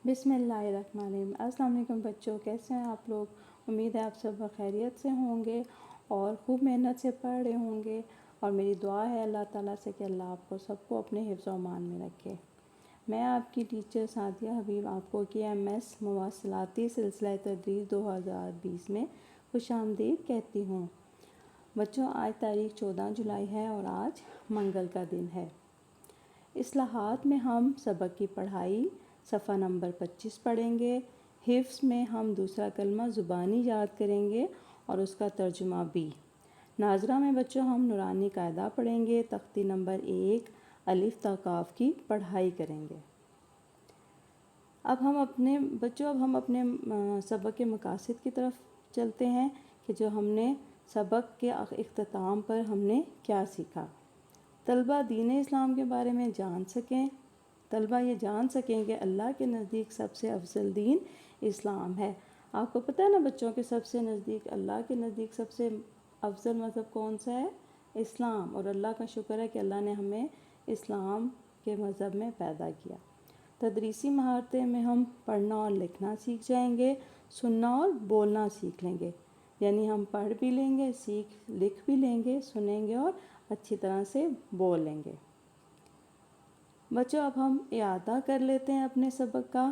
بسم اللہ الرحمن الرحیم۔ السلام علیکم بچوں، کیسے ہیں آپ لوگ؟ امید ہے آپ سب خیریت سے ہوں گے اور خوب محنت سے پڑھ رہے ہوں گے، اور میری دعا ہے اللہ تعالیٰ سے کہ اللہ آپ کو سب کو اپنے حفظ و امان میں رکھے۔ میں آپ کی ٹیچر سعدیہ حبیب آپ کو KMS مواصلاتی سلسلہ تدریس 2020 میں خوش آمدید کہتی ہوں۔ بچوں، آج تاریخ 14 جولائی ہے اور آج منگل کا دن ہے۔ اصلاحات میں ہم سبق کی پڑھائی صفحہ نمبر 25 پڑھیں گے۔ حفظ میں ہم دوسرا کلمہ زبانی یاد کریں گے اور اس کا ترجمہ بھی۔ ناظرہ میں بچوں ہم نورانی قاعدہ پڑھیں گے، تختی نمبر 1 الف تا کاف کی پڑھائی کریں گے۔ اب ہم اپنے سبق کے مقاصد کی طرف چلتے ہیں کہ جو ہم نے سبق کے اختتام پر ہم نے کیا سیکھا۔ طلبہ دین اسلام کے بارے میں جان سکیں، طلبہ یہ جان سکیں کہ اللہ کے نزدیک سب سے افضل دین اسلام ہے۔ آپ کو پتہ ہے نا بچوں کہ سب سے نزدیک اللہ کے نزدیک سب سے افضل مذہب کون سا ہے؟ اسلام۔ اور اللہ کا شکر ہے کہ اللہ نے ہمیں اسلام کے مذہب میں پیدا کیا۔ تدریسی مہارتیں میں ہم پڑھنا اور لکھنا سیکھ جائیں گے، سننا اور بولنا سیکھ لیں گے، یعنی ہم پڑھ بھی لیں گے، لکھ بھی لیں گے، سنیں گے اور اچھی طرح سے بول لیں گے۔ بچوں اب ہم اعادہ کر لیتے ہیں اپنے سبق کا۔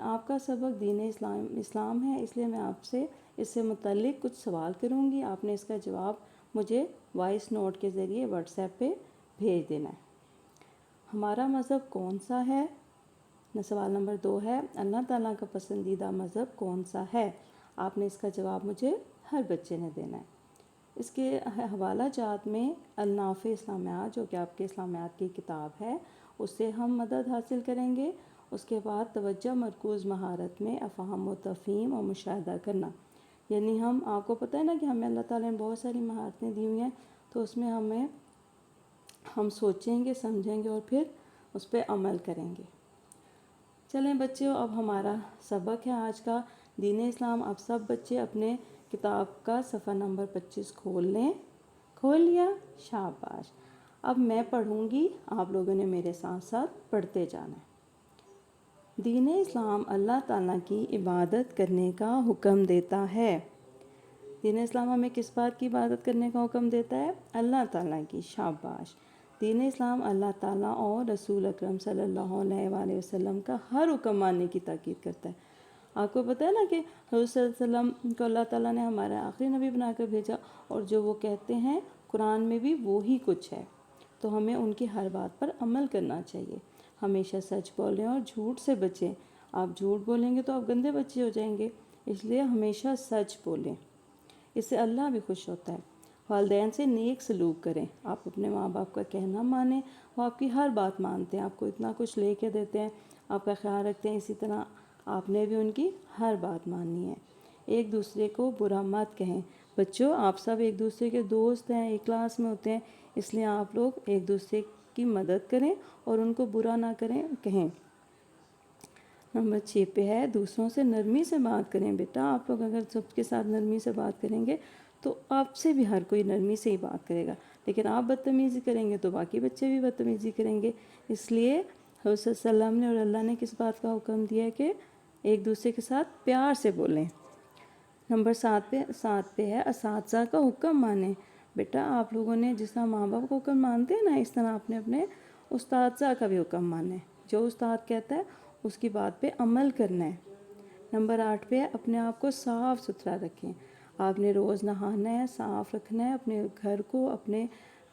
آپ کا سبق دین اسلام ہے، اس لیے میں آپ سے اس سے متعلق کچھ سوال کروں گی، آپ نے اس کا جواب مجھے وائس نوٹ کے ذریعے واٹس ایپ پہ بھیج دینا ہے۔ ہمارا مذہب کون سا ہے؟ سوال نمبر 2 ہے، اللہ تعالیٰ کا پسندیدہ مذہب کون سا ہے؟ آپ نے اس کا جواب مجھے ہر بچے نے دینا ہے۔ اس کے حوالہ جات میں النافع اسلامیات، جو کہ آپ کے اسلامیات کی کتاب ہے، اس سے ہم مدد حاصل کریں گے۔ اس کے بعد توجہ مرکوز مہارت میں افہام و تفہیم اور مشاہدہ کرنا، یعنی آپ کو پتہ ہے نا کہ ہمیں اللہ تعالیٰ نے بہت ساری مہارتیں دی ہوئی ہیں، تو اس میں ہم سوچیں گے، سمجھیں گے اور پھر اس پہ عمل کریں گے۔ چلیں بچوں، اب ہمارا سبق ہے آج کا دین اسلام۔ اب سب بچے اپنے کتاب کا صفحہ نمبر 25 کھول لیں۔ کھول لیا؟ شاباش۔ اب میں پڑھوں گی، آپ لوگوں نے میرے ساتھ ساتھ پڑھتے جانا ہے۔ دین اسلام اللہ تعالیٰ کی عبادت کرنے کا حکم دیتا ہے۔ دین اسلام ہمیں کس بات کی عبادت کرنے کا حکم دیتا ہے؟ اللہ تعالیٰ کی۔ شاباش۔ دین اسلام اللہ تعالیٰ اور رسول اکرم صلی اللہ علیہ وآلہ وسلم کا ہر حکم ماننے کی تاکید کرتا ہے۔ آپ کو پتہ ہے نا کہ حضور صلی اللہ علیہ وسلم کو اللہ تعالیٰ نے ہمارا آخری نبی بنا کر بھیجا، اور جو وہ کہتے ہیں قرآن میں بھی وہی کچھ ہے، تو ہمیں ان کی ہر بات پر عمل کرنا چاہیے۔ ہمیشہ سچ بولیں اور جھوٹ سے بچیں۔ آپ جھوٹ بولیں گے تو آپ گندے بچے ہو جائیں گے، اس لیے ہمیشہ سچ بولیں، اس سے اللہ بھی خوش ہوتا ہے۔ والدین سے نیک سلوک کریں، آپ اپنے ماں باپ کا کہنا مانیں، وہ آپ کی ہر بات مانتے ہیں، آپ کو اتنا کچھ لے کے دیتے ہیں، آپ کا خیال رکھتے ہیں، اسی طرح آپ نے بھی ان کی ہر بات ماننی ہے۔ ایک دوسرے کو برا مت کہیں۔ بچوں آپ سب ایک دوسرے کے دوست ہیں، ایک کلاس میں ہوتے ہیں، اس لیے آپ لوگ ایک دوسرے کی مدد کریں اور ان کو برا نہ کہیں۔ نمبر 6 پہ ہے، دوسروں سے نرمی سے بات کریں۔ بیٹا آپ لوگ اگر سب کے ساتھ نرمی سے بات کریں گے تو آپ سے بھی ہر کوئی نرمی سے ہی بات کرے گا، لیکن آپ بدتمیزی کریں گے تو باقی بچے بھی بدتمیزی کریں گے۔ اس لیے حضور صلی اللہ علیہ وسلم نے اور اللہ نے کس بات کا حکم دیا ہے کہ ایک دوسرے کے ساتھ پیار سے بولیں۔ نمبر 7 پہ ہے، اساتذہ کا حکم مانیں۔ بیٹا آپ لوگوں نے جس طرح ماں باپ کا حکم مانتے ہیں نا، اس طرح آپ نے اپنے اساتذہ کا بھی حکم ماننا ہے۔ جو استاد کہتا ہے اس کی بات پہ عمل کرنا ہے۔ نمبر 8 پہ ہے، اپنے آپ کو صاف ستھرا رکھیں۔ آپ نے روز نہانا ہے، صاف رکھنا ہے، اپنے گھر کو، اپنے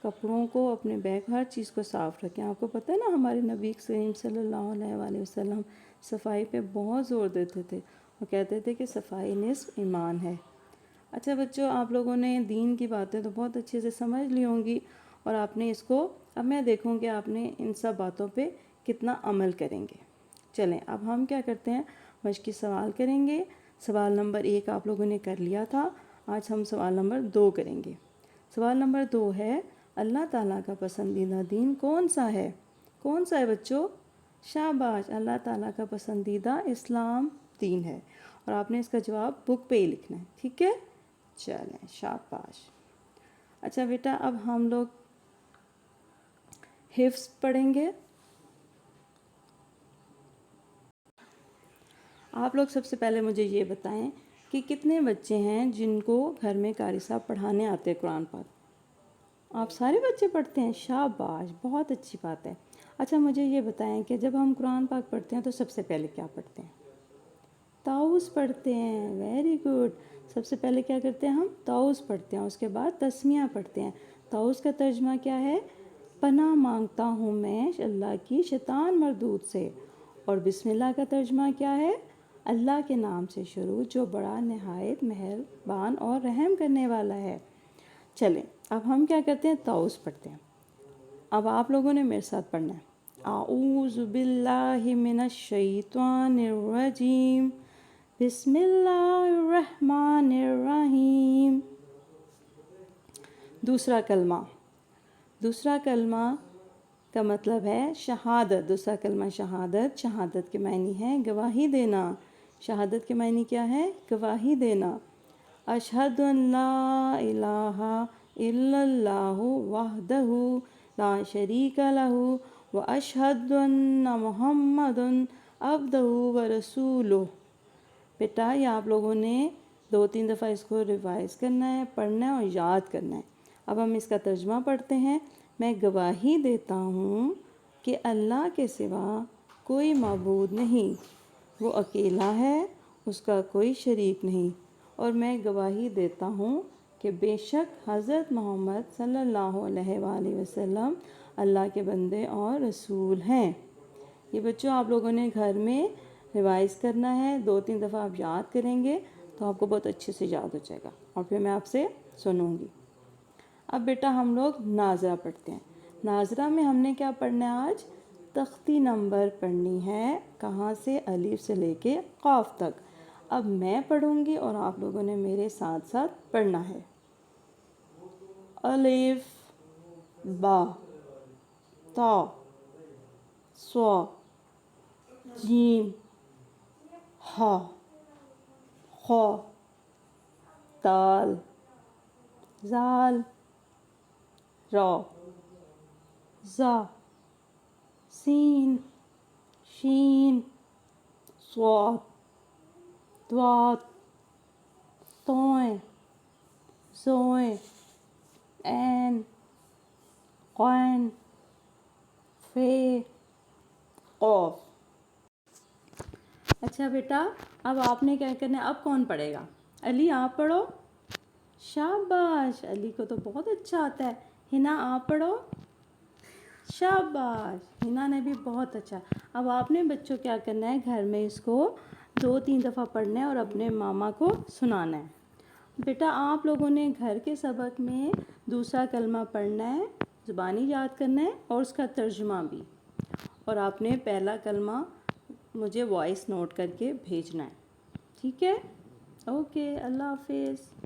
کپڑوں کو، اپنے بیگ، ہر چیز کو صاف رکھیں۔ آپ کو پتہ ہے نا ہمارے نبی کریم صلی اللہ علیہ وآلہ وسلم صفائی پہ بہت زور دیتے تھے، وہ کہتے تھے کہ صفائی نصف ایمان ہے۔ اچھا بچوں، آپ لوگوں نے دین کی باتیں تو بہت اچھے سے سمجھ لی ہوں گی، اور آپ نے اس کو، اب میں دیکھوں کہ آپ نے ان سب باتوں پہ کتنا عمل کریں گے۔ چلیں اب ہم کیا کرتے ہیں، مشقی سوال کریں گے۔ سوال نمبر 1 آپ لوگوں نے کر لیا تھا، آج ہم سوال نمبر 2 کریں گے۔ سوال نمبر 2 ہے، اللہ تعالیٰ کا پسندیدہ دین کون سا ہے؟ کون سا ہے بچوں؟ شاباش، اللہ تعالیٰ کا پسندیدہ اسلام دین ہے، اور آپ نے اس کا جواب بک پہ ہی لکھنا ہے، ٹھیک ہے؟ چلیں شاباش۔ اچھا بیٹا اب ہم لوگ حفظ پڑھیں گے۔ آپ لوگ سب سے پہلے مجھے یہ بتائیں کہ کتنے بچے ہیں جن کو گھر میں قاری صاحب پڑھانے آتے ہیں قرآن پاک؟ آپ سارے بچے پڑھتے ہیں؟ شاباش، بہت اچھی بات ہے۔ اچھا مجھے یہ بتائیں کہ جب ہم قرآن پاک پڑھتے ہیں تو سب سے پہلے کیا پڑھتے ہیں؟ تعوذ پڑھتے ہیں، ویری گڈ۔ سب سے پہلے کیا کرتے ہیں؟ ہم تعوذ پڑھتے ہیں، اس کے بعد تسمیہ پڑھتے ہیں۔ تعوذ کا ترجمہ کیا ہے؟ پناہ مانگتا ہوں میں اللہ کی شیطان مردود سے۔ اور بسم اللہ کا ترجمہ کیا ہے؟ اللہ کے نام سے شروع جو بڑا نہایت مہربان اور رحم کرنے والا ہے۔ چلیں اب ہم کیا کرتے ہیں؟ تعوذ پڑھتے ہیں۔ اب آپ لوگوں نے میرے ساتھ پڑھنا ہے، اعوذ باللہ من الشیطان الرجیم، بسم اللہ الرحمن الرحیم۔ دوسرا کلمہ کا مطلب ہے شہادت۔ دوسرا کلمہ شہادت، شہادت کے معنی ہے گواہی دینا۔ شہادت کے معنی کیا ہے؟ گواہی دینا۔ اشہد ان لا الہ الا اللہ وحدہ لا شریک لہ واشہد ان محمد عبدہ ورسولہ۔ بیٹا یہ آپ لوگوں نے 2-3 دفعہ اس کو ریوائز کرنا ہے، پڑھنا ہے اور یاد کرنا ہے۔ اب ہم اس کا ترجمہ پڑھتے ہیں۔ میں گواہی دیتا ہوں کہ اللہ کے سوا کوئی معبود نہیں، وہ اکیلا ہے، اس کا کوئی شریک نہیں، اور میں گواہی دیتا ہوں کہ بے شک حضرت محمد صلی اللہ علیہ وآلہ وسلم اللہ کے بندے اور رسول ہیں۔ یہ بچوں آپ لوگوں نے گھر میں ریوائز کرنا ہے، 2-3 دفعہ آپ یاد کریں گے تو آپ کو بہت اچھے سے یاد ہو جائے گا، اور پھر میں آپ سے سنوں گی۔ اب بیٹا ہم لوگ ناظرہ پڑھتے ہیں۔ ناظرہ میں ہم نے کیا پڑھنا ہے آج؟ تختی نمبر پڑھنی ہے، کہاں سے؟ الف سے لے کے قاف تک۔ اب میں پڑھوں گی اور آپ لوگوں نے میرے ساتھ ساتھ پڑھنا ہے۔ الف، با، تا، صا، جیم، ہا، خا، دال، زال، را، زا، سین، شین، صاد، ضاد، طویں، زویں، عین، قین، فے، قاف۔ اچھا بیٹا اب آپ نے کیا کرنا ہے؟ اب کون پڑھے گا؟ علی آپ پڑھو۔ شاباش، علی کو تو بہت اچھا آتا ہے۔ ہنا آپ پڑھو۔ شاباش، ہنا نے بھی بہت اچھا۔ اب آپ نے بچوں کیا کرنا ہے؟ گھر میں اس کو 2-3 دفعہ پڑھنا ہے اور اپنے ماما کو سنانا ہے۔ بیٹا آپ لوگوں نے گھر کے سبق میں دوسرا کلمہ پڑھنا ہے، زبانی یاد کرنا ہے اور اس کا ترجمہ بھی، اور آپ نے پہلا کلمہ مجھے وائس نوٹ کر کے بھیجنا ہے، ٹھیک ہے؟ اوکے، اللہ حافظ۔